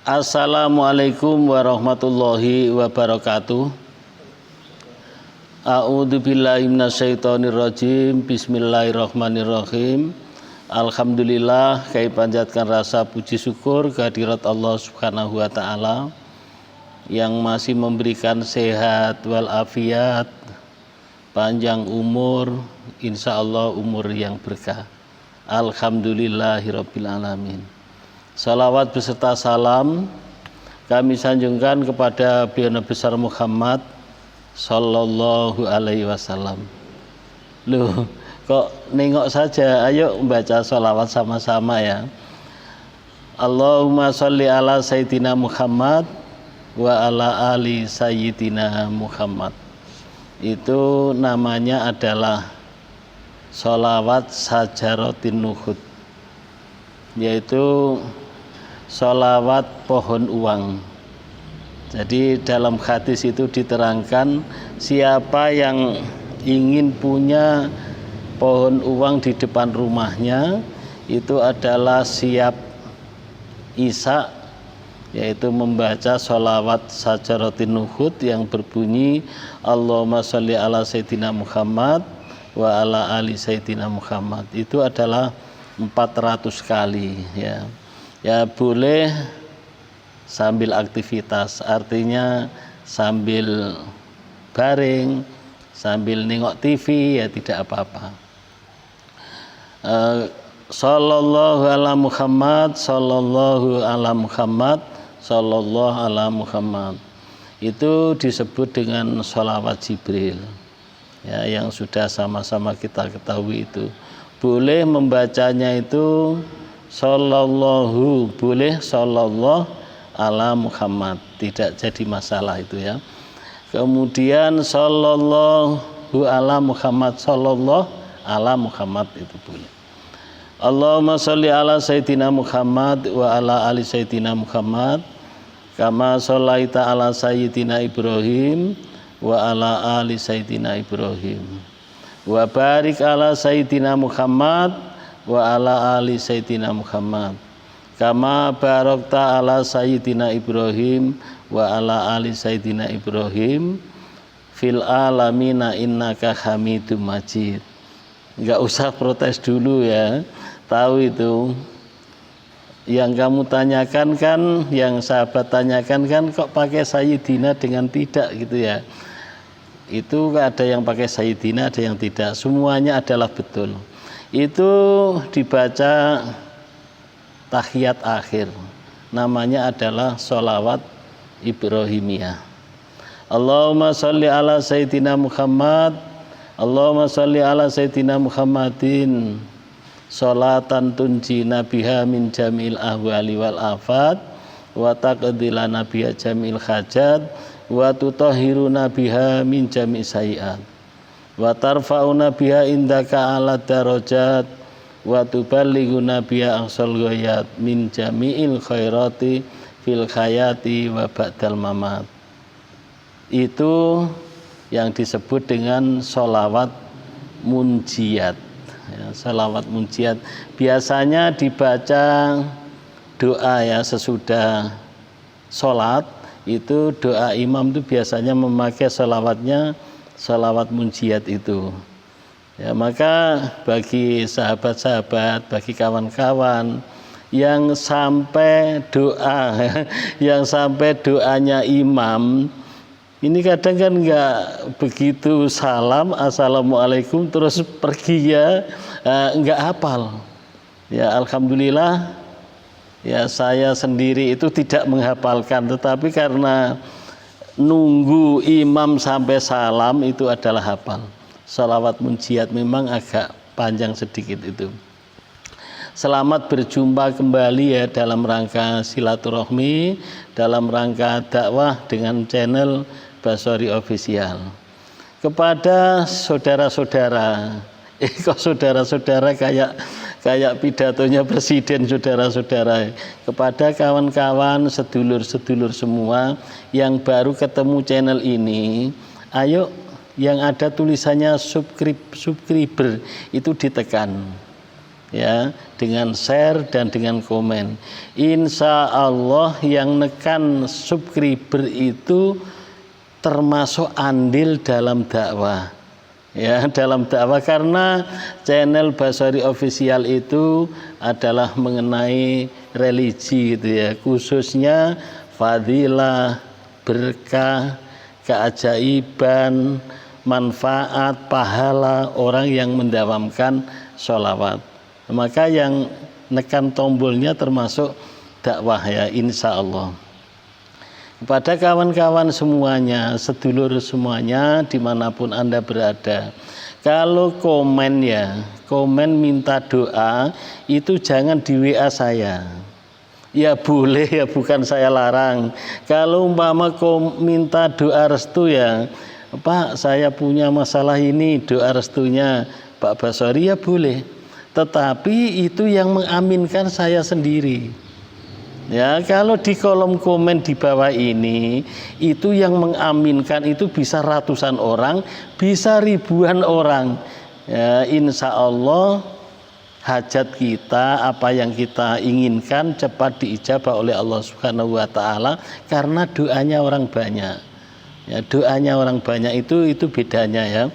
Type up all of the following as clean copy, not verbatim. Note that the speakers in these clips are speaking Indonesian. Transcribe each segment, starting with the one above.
Assalamualaikum warahmatullahi wabarakatuh. A'udzu billahi minasyaitonir rajim. Bismillahirrahmanirrahim. Alhamdulillah, kami panjatkan rasa puji syukur kehadirat Allah Subhanahu wa taala yang masih memberikan sehat walafiat, panjang umur, insyaallah umur yang berkah. Alhamdulillahirabbil alamin. Salawat beserta salam kami sanjungkan kepada beliau Nabi besar Muhammad sallallahu alaihi wasallam. Loh, kok nengok saja? Ayo membaca salawat sama-sama ya. Allahumma sholli ala sayyidina Muhammad wa ala ali sayyidina Muhammad. Itu namanya adalah salawat sajaratin nuhud, yaitu sholawat pohon uang. Jadi dalam hadis itu diterangkan, siapa yang ingin punya pohon uang di depan rumahnya itu adalah siap Isya, yaitu membaca sholawat sajaratin nuhud yang berbunyi Allahumma sholli ala sayyidina Muhammad wa ala ali sayyidina Muhammad. Itu adalah 400 kali ya. Ya boleh sambil aktivitas, artinya sambil baring, sambil nengok TV ya tidak apa-apa. Sallallahu ala Muhammad, sallallahu ala Muhammad, sallallahu ala Muhammad. Itu disebut dengan sholawat Jibril ya, yang sudah sama-sama kita ketahui itu. Boleh membacanya itu sallallahu, boleh sallallahu ala Muhammad, tidak jadi masalah itu ya. Kemudian sallallahu ala Muhammad, sallallahu ala Muhammad itu boleh. Allahumma sholli ala sayyidina Muhammad wa ala ali sayyidina Muhammad kama shallaita ala sayyidina Ibrahim wa ala ali sayyidina Ibrahim wa barik ala sayyidina Muhammad wa ala ali sayyidina Muhammad kama barakta ala sayyidina Ibrahim wa ala ali sayyidina Ibrahim fil alamina innaka hamidum majid. Enggak usah protes dulu ya, tahu itu. Yang kamu tanyakan kan, yang sahabat tanyakan kan, kok pakai sayyidina dengan tidak gitu ya. Itu ada yang pakai sayyidina, ada yang tidak. Semuanya adalah betul. Itu dibaca tahiyat akhir, namanya adalah sholawat Ibrahimiyah. Allahumma sholli ala sayyidina Muhammad, Allahumma sholli ala sayyidina Muhammadin sholatan tunjina biha min jamil ahwali wal afat wa taqdilana biha jamil hajat wa tutahhiruna biha min jami sayiat wa tarfa'una biha indaka ala darajat wa tuballighuna biha aqsal ghayat min jami'il khairati fil hayati wa ba'dal mamat. Itu yang disebut dengan sholawat munjiat ya, sholawat munjiat biasanya dibaca doa ya sesudah sholat. Itu doa imam itu biasanya memakai sholawatnya sholawat munjiat itu ya. Maka bagi sahabat-sahabat, bagi kawan-kawan yang sampai doa yang sampai doanya imam ini kadang kan enggak begitu salam assalamualaikum terus pergi ya, enggak hafal ya. Alhamdulillah ya, saya sendiri itu tidak menghafalkan, tetapi karena nunggu imam sampai salam itu adalah hafal. Sholawat munjiat memang agak panjang sedikit itu. Selamat berjumpa kembali ya dalam rangka silaturahmi, dalam rangka dakwah dengan channel Basori Official. Kepada saudara-saudara, kok saudara-saudara kayak pidatonya presiden, saudara-saudara. Kepada kawan-kawan, sedulur-sedulur semua yang baru ketemu channel ini, ayo yang ada tulisannya subscriber itu ditekan. Ya, dengan share dan dengan komen. Insya Allah yang nekan subscriber itu termasuk andil dalam dakwah. Ya, dalam dakwah, karena channel Basori Official itu adalah mengenai religi gitu ya, khususnya fadilah, berkah, keajaiban, manfaat, pahala orang yang mendawamkan sholawat. Maka yang nekan tombolnya termasuk dakwah ya, insya Allah. Kepada kawan-kawan semuanya, sedulur semuanya, dimanapun Anda berada, kalau komen ya, komen minta doa, itu jangan di WA saya. Ya boleh ya, bukan saya larang. Kalau umpama minta doa restu ya, Pak saya punya masalah ini, doa restunya Pak Basori, ya boleh. Tetapi itu yang mengaminkan saya sendiri. Ya, kalau di kolom komen di bawah ini, itu yang mengaminkan itu bisa ratusan orang, bisa ribuan orang. Ya, insya Allah hajat kita, apa yang kita inginkan cepat diijabah oleh Allah Subhanahu wa taala, karena doanya orang banyak. Ya, doanya orang banyak itu bedanya ya.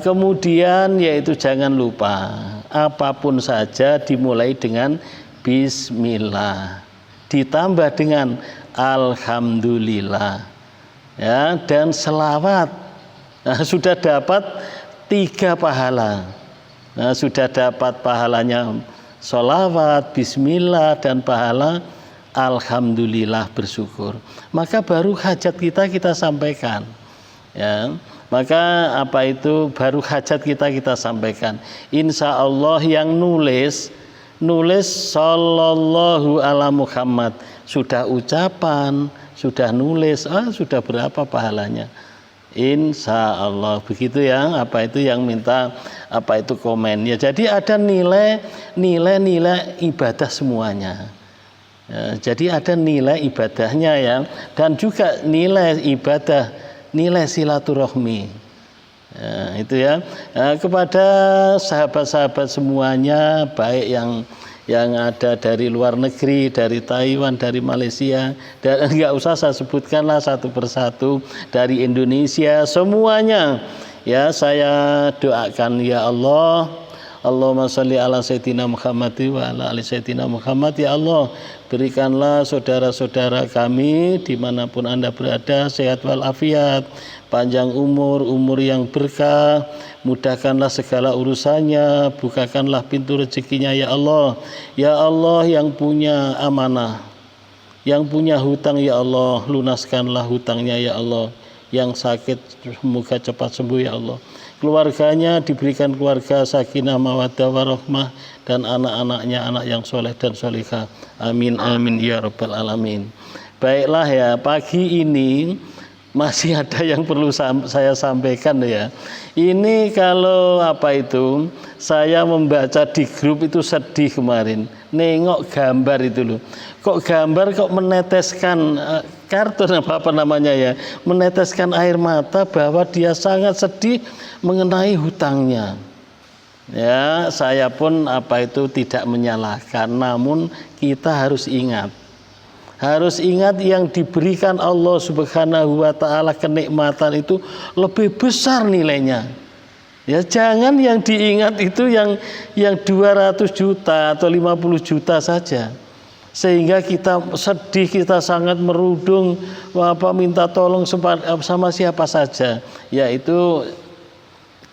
Kemudian yaitu jangan lupa apapun saja dimulai dengan bismillah, ditambah dengan alhamdulillah ya, dan selawat. Nah, sudah dapat 3 pahala. Nah, sudah dapat pahalanya sholawat, bismillah, dan pahala alhamdulillah, bersyukur. Maka baru hajat kita sampaikan ya. Maka apa itu baru hajat kita sampaikan. Insya Allah yang nulis sallallahu ala Muhammad, sudah ucapan, sudah nulis, sudah berapa pahalanya? Insya Allah begitu ya. Apa itu yang minta apa itu komen ya. Jadi ada nilai ibadah semuanya ya, jadi ada nilai ibadahnya ya, dan juga nilai ibadah, nilai silaturahmi ya, itu ya. Kepada sahabat-sahabat semuanya, baik yang ada dari luar negeri, dari Taiwan, dari Malaysia, dan enggak usah saya sebutkanlah satu persatu, dari Indonesia, semuanya ya, saya doakan ya Allah, Allahumma sholli ala sayyidina Muhammad wa ala ali sayyidina Muhammad. Ya Allah, berikanlah saudara-saudara kami dimanapun Anda berada sehat walafiat, panjang umur yang berkah, mudahkanlah segala urusannya, bukakanlah pintu rezekinya ya Allah. Ya Allah, yang punya amanah, yang punya hutang ya Allah, lunaskanlah hutangnya ya Allah. Yang sakit semoga cepat sembuh ya Allah. Keluarganya diberikan keluarga sakinah mawaddah warahmah, dan anak-anaknya anak yang soleh dan solihah. Amin amin ya rabbal alamin. Baiklah ya, pagi ini masih ada yang perlu saya sampaikan ya. Ini kalau apa itu, saya membaca di grup itu sedih kemarin, nengok gambar itu loh. Kok gambar kok meneteskan kartun apa namanya ya, meneteskan air mata bahwa dia sangat sedih mengenai hutangnya. Ya, saya pun apa itu tidak menyalahkan, namun kita harus ingat yang diberikan Allah Subhanahu wa taala, kenikmatan itu lebih besar nilainya. Ya, jangan yang diingat itu yang 200 juta atau 50 juta saja. Sehingga kita sedih, kita sangat merudung, minta tolong sama siapa saja. Ya, itu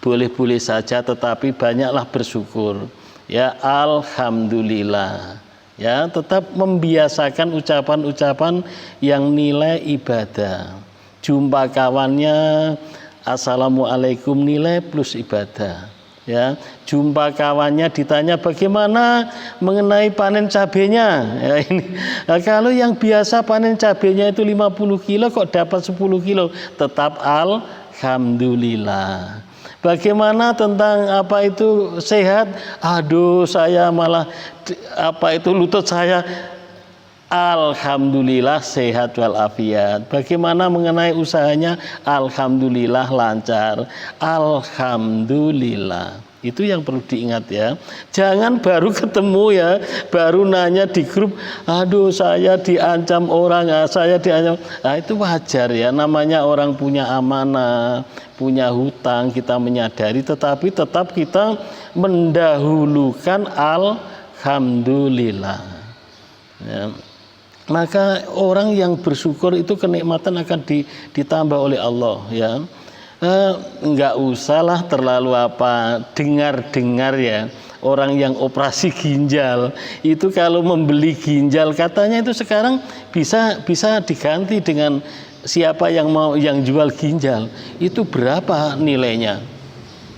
boleh-boleh saja, tetapi banyaklah bersyukur. Ya, alhamdulillah. Ya, tetap membiasakan ucapan-ucapan yang nilai ibadah. Jumpa kawannya, assalamualaikum, nilai plus ibadah. Ya, jumpa kawannya ditanya bagaimana mengenai panen cabenya. Ya, ini. Nah, kalau yang biasa panen cabenya itu 50 kilo kok dapat 10 kilo, tetap alhamdulillah. Bagaimana tentang apa itu sehat? Aduh, saya malah apa itu lutut saya. Alhamdulillah sehat walafiat. Bagaimana mengenai usahanya? Alhamdulillah lancar. Alhamdulillah. Itu yang perlu diingat ya. Jangan baru ketemu ya, baru nanya di grup, aduh saya diancam orang, saya diancam. Nah itu wajar ya, namanya orang punya amanah, punya hutang, kita menyadari, tetapi tetap kita mendahulukan alhamdulillah. Ya. Maka orang yang bersyukur itu kenikmatan akan ditambah oleh Allah ya. Enggak usahlah terlalu dengar ya, orang yang operasi ginjal itu kalau membeli ginjal katanya itu sekarang bisa diganti dengan siapa yang jual ginjal, itu berapa nilainya.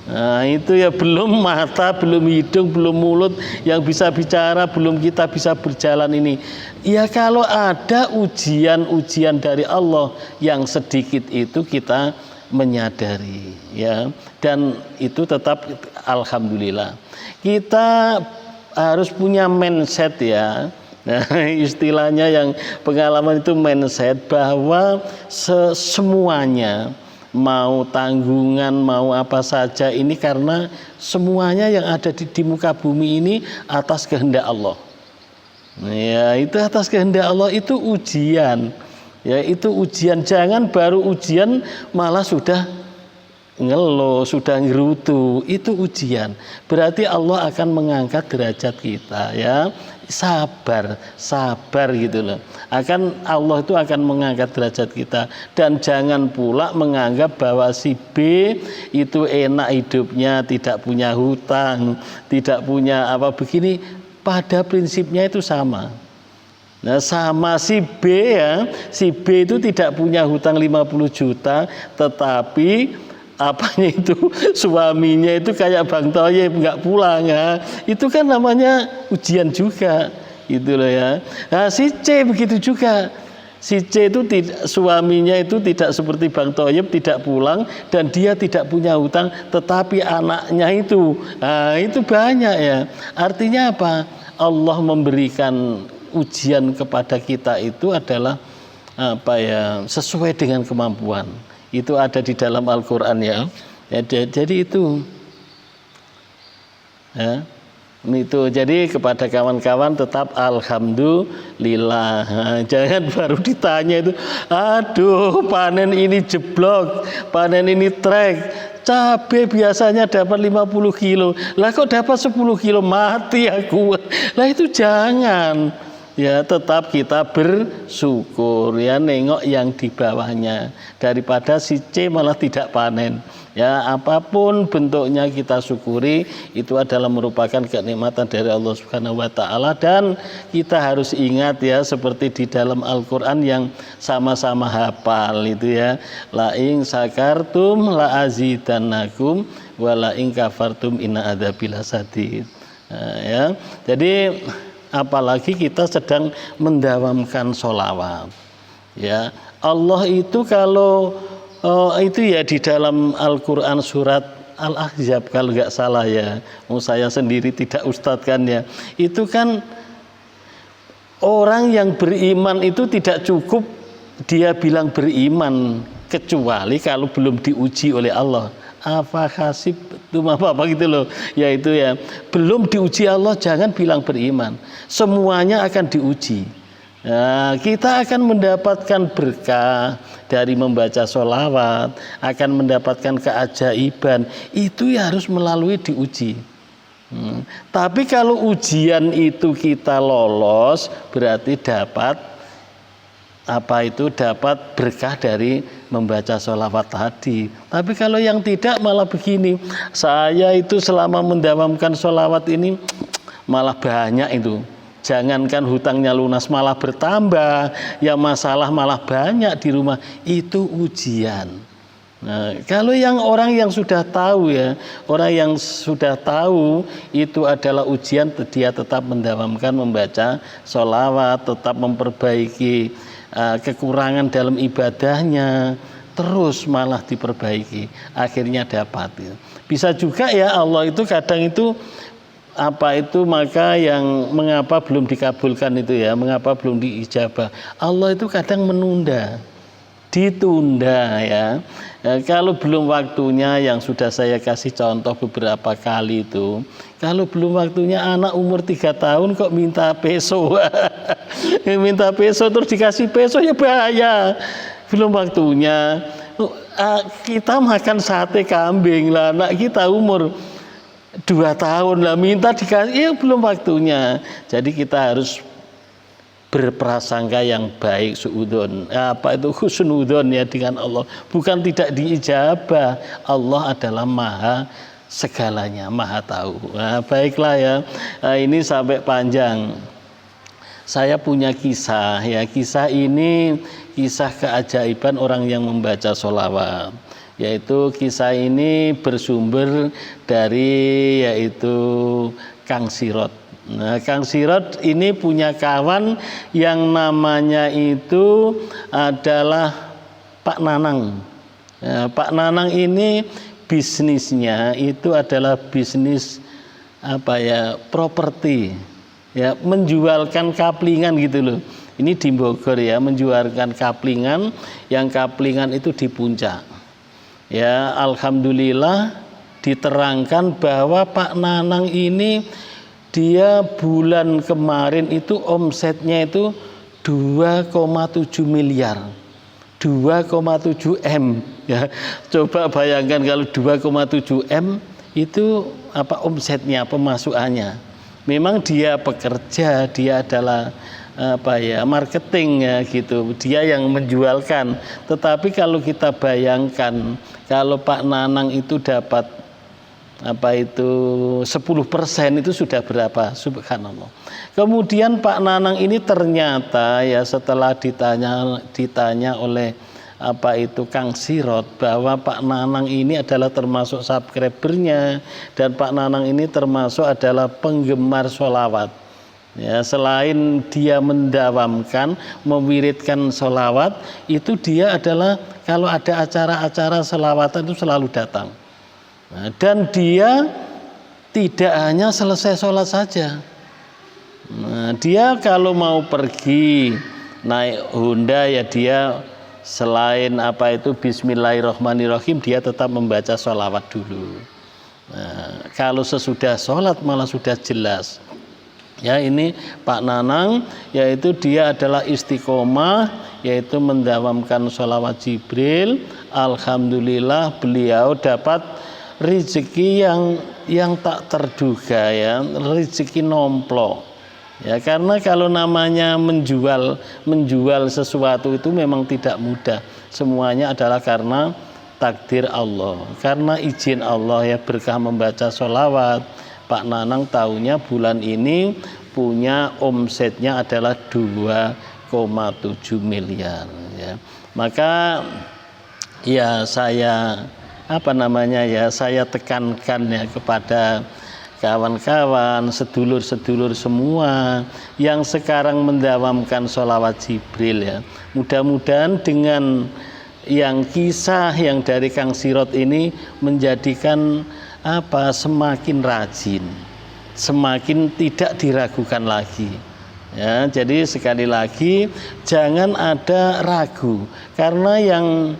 Nah itu ya, belum mata, belum hidung, belum mulut yang bisa bicara, belum kita bisa berjalan ini. Ya kalau ada ujian dari Allah yang sedikit itu kita menyadari ya, dan itu tetap alhamdulillah. Kita harus punya mindset ya. Nah, istilahnya yang pengalaman itu mindset bahwa semuanya, mau tanggungan, mau apa saja ini karena semuanya yang ada di muka bumi ini atas kehendak Allah. Ya, itu atas kehendak Allah, itu ujian. Ya, itu ujian. Jangan baru ujian malah sudah ngeluh, sudah ngerutu. Itu ujian. Berarti Allah akan mengangkat derajat kita ya. Sabar gitu loh. Allah itu akan mengangkat derajat kita, dan jangan pula menganggap bahwa si B itu enak hidupnya, tidak punya hutang, tidak punya apa begini. Pada prinsipnya itu sama. Nah, sama si B ya, si B itu tidak punya hutang 50 juta, tetapi apanya itu suaminya itu kayak Bang Thoyib nggak pulang ya. Itu kan namanya ujian juga gitu loh ya. Nah, si C begitu juga. Si C itu suaminya itu tidak seperti Bang Thoyib, tidak pulang, dan dia tidak punya hutang, tetapi anaknya itu, nah, itu banyak ya. Artinya apa? Allah memberikan ujian kepada kita itu adalah sesuai dengan kemampuan. Itu ada di dalam Al-Quran ya. Jadi itu ya. Itu jadi kepada kawan-kawan tetap alhamdulillah. Jangan baru ditanya itu, aduh panen ini jeblok, panen ini trek, cabai biasanya dapat 50 kilo, lah kok dapat 10 kilo, mati aku. Lah itu jangan. Ya, tetap kita bersyukur ya, nengok yang di bawahnya daripada si C malah tidak panen. Ya, apapun bentuknya kita syukuri, itu adalah merupakan kenikmatan dari Allah Subhanahu wa taala, dan kita harus ingat ya, seperti di dalam Al-Qur'an yang sama-sama hafal itu ya, la in sakartum la azidannakum wa la in kafartum inna adzabil lasadid. Nah, ya. Jadi apalagi kita sedang mendawamkan sholawat ya. Allah itu kalau itu ya di dalam Al-Quran surat Al-Ahzab kalau nggak salah ya, saya sendiri tidak ustadz kan ya, itu kan orang yang beriman itu tidak cukup dia bilang beriman kecuali kalau belum diuji oleh Allah. Apa kasib itu apa gitu loh, yaitu ya belum diuji Allah jangan bilang beriman, semuanya akan diuji. Nah, kita akan mendapatkan berkah dari membaca sholawat, akan mendapatkan keajaiban, itu ya harus melalui diuji. Tapi kalau ujian itu kita lolos, berarti dapat berkah dari membaca sholawat tadi. Tapi kalau yang tidak malah begini, saya itu selama mendawamkan sholawat ini malah banyak itu. Jangankan hutangnya lunas malah bertambah, ya masalah malah banyak di rumah, itu ujian. Nah, kalau orang yang sudah tahu ya, orang yang sudah tahu itu adalah ujian, dia tetap mendawamkan membaca sholawat, tetap memperbaiki kekurangan dalam ibadahnya, terus malah diperbaiki, akhirnya dapat. Bisa juga ya, Allah itu kadang itu maka yang mengapa belum dikabulkan itu ya, mengapa belum diijabah, Allah itu kadang menunda. ditunda ya. Kalau belum waktunya, yang sudah saya kasih contoh beberapa kali itu, kalau belum waktunya anak umur 3 tahun kok minta peso. Minta peso terus dikasih peso ya bahaya. Belum waktunya. Kita makan sate kambing lah, anak kita umur 2 tahun lah minta dikasih, ya belum waktunya. Jadi kita harus berprasangka yang baik, suudzon, husnudon ya dengan Allah, bukan tidak diijabah. Allah adalah maha segalanya, maha tahu. Nah, baiklah ya, ini sampai panjang. Saya punya kisah ya, kisah ini kisah keajaiban orang yang membaca sholawat, yaitu kisah ini bersumber dari yaitu Kang Sirot. Nah, Kang Sirot ini punya kawan yang namanya itu adalah Pak Nanang. Nah, Pak Nanang ini bisnisnya itu adalah bisnis properti, ya, menjualkan kaplingan gitu loh. Ini di Bogor ya, menjualkan kaplingan, yang kaplingan itu di puncak. Ya, alhamdulillah diterangkan bahwa Pak Nanang ini dia bulan kemarin itu omsetnya itu 2,7 miliar. 2,7 M ya. Coba bayangkan kalau 2,7 M itu omsetnya, pemasukannya. Memang dia pekerja, dia adalah marketing ya gitu. Dia yang menjualkan. Tetapi kalau kita bayangkan kalau Pak Nanang itu dapat 10% itu sudah berapa, subhanallah. Kemudian Pak Nanang ini ternyata ya setelah ditanya oleh Kang Sirot bahwa Pak Nanang ini adalah termasuk subscribernya, dan Pak Nanang ini termasuk adalah penggemar sholawat. Ya, selain dia mendawamkan, mewiridkan sholawat, itu dia adalah kalau ada acara-acara sholawatan itu selalu datang. Nah, dan dia tidak hanya selesai sholat saja. Nah, dia kalau mau pergi naik Honda ya dia selain Bismillahirrahmanirrahim, dia tetap membaca sholawat dulu. Nah, kalau sesudah sholat malah sudah jelas. Ya, ini Pak Nanang, yaitu dia adalah istiqomah, yaitu mendawamkan sholawat Jibril. Alhamdulillah beliau dapat rezeki yang tak terduga ya, rezeki nomplok ya, karena kalau namanya menjual sesuatu itu memang tidak mudah, semuanya adalah karena takdir Allah, karena izin Allah ya, berkah membaca sholawat. Pak Nanang tahunya bulan ini punya omsetnya adalah 2,7 miliar ya. Maka ya saya saya tekankan ya kepada kawan-kawan, sedulur-sedulur semua yang sekarang mendawamkan sholawat Jibril ya. Mudah-mudahan dengan yang kisah yang dari Kang Sirot ini menjadikan semakin rajin, semakin tidak diragukan lagi. Ya, jadi sekali lagi jangan ada ragu, karena yang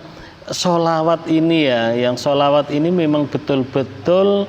sholawat ini ya, yang sholawat ini memang betul-betul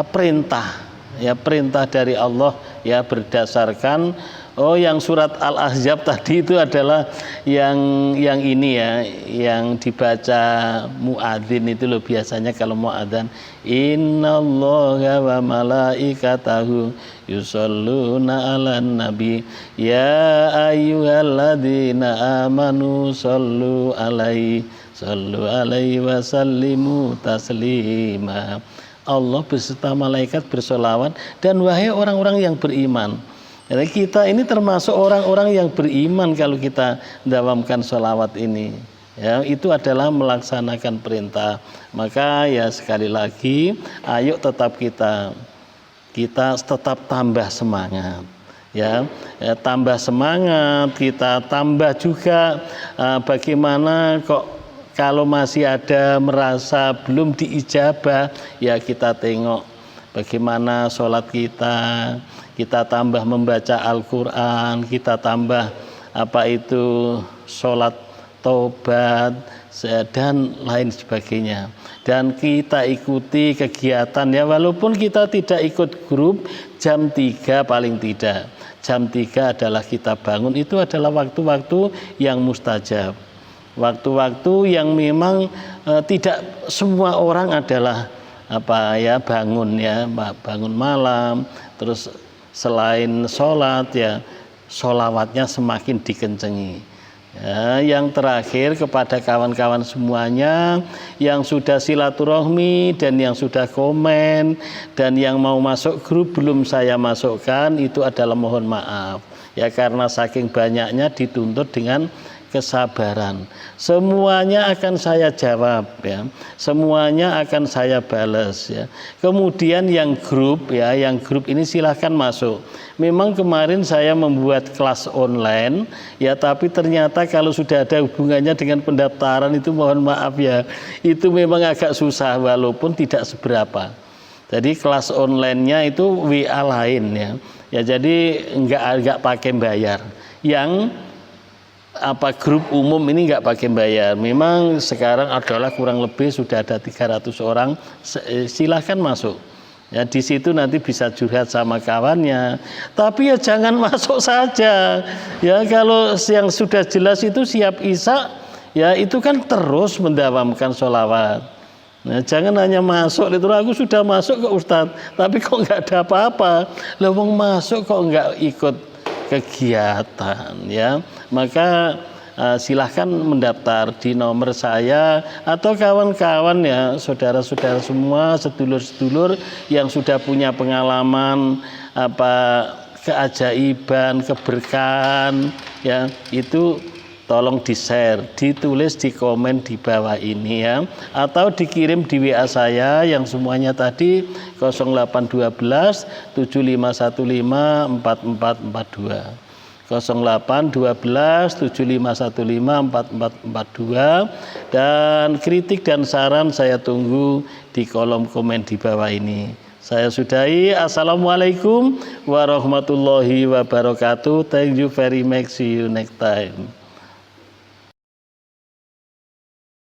perintah ya, perintah dari Allah ya, berdasarkan yang surat Al-Ahzab tadi itu adalah yang ini ya, yang dibaca muadzin itu loh, biasanya kalau mau adzan, innallaha wa malaikatahu yusholluna 'alan nabi ya ayyuhalladzina amanu shollu alaihi wasallimu taslima. Allah beserta malaikat bersolawat, dan wahai orang-orang yang beriman. Jadi kita ini termasuk orang-orang yang beriman kalau kita mendawamkan sholawat ini. Ya, itu adalah melaksanakan perintah. Maka ya sekali lagi, ayo tetap kita tetap tambah semangat. Ya, tambah semangat, kita tambah juga bagaimana kok kalau masih ada merasa belum diijabah, ya kita tengok bagaimana sholat kita tambah membaca Al-Quran, kita tambah sholat tobat, dan lain sebagainya. Dan kita ikuti kegiatan ya, walaupun kita tidak ikut grup, jam 3 paling tidak. Jam 3 adalah kita bangun, itu adalah waktu-waktu yang mustajab. Waktu-waktu yang memang tidak semua orang adalah bangun ya, bangun malam, terus selain sholat ya, sholawatnya semakin dikencengi. Ya, yang terakhir kepada kawan-kawan semuanya yang sudah silaturahmi dan yang sudah komen dan yang mau masuk grup belum saya masukkan, itu adalah mohon maaf ya, karena saking banyaknya dituntut dengan kesabaran. Semuanya akan saya jawab ya, semuanya akan saya balas ya. Kemudian yang grup ya, yang grup ini silahkan masuk. Memang kemarin saya membuat kelas online ya, tapi ternyata kalau sudah ada hubungannya dengan pendaftaran itu mohon maaf ya, itu memang agak susah walaupun tidak seberapa. Jadi kelas online-nya itu WA lain ya. Ya jadi enggak pakai bayar. Yang grup umum ini enggak pakai bayar. Memang sekarang adalah kurang lebih sudah ada 300 orang, silahkan masuk. Ya di situ nanti bisa curhat sama kawannya. Tapi ya jangan masuk saja. Ya kalau yang sudah jelas itu siap Isya, ya itu kan terus mendawamkan sholawat. Nah, jangan hanya masuk, itu aku sudah masuk ke Ustadz, tapi kok nggak ada apa-apa. Lah wong masuk kok nggak ikut kegiatan ya. Maka silahkan mendaftar di nomor saya atau kawan-kawan ya, saudara-saudara semua, sedulur-sedulur yang sudah punya pengalaman keajaiban, keberkahan ya, itu tolong di-share, ditulis di komen di bawah ini ya, atau dikirim di WA saya yang semuanya tadi 0812 7515 4442. 0812 7515 4442, dan kritik dan saran saya tunggu di kolom komen di bawah ini. Saya sudahi. Assalamualaikum warahmatullahi wabarakatuh. Thank you very much. See you next time.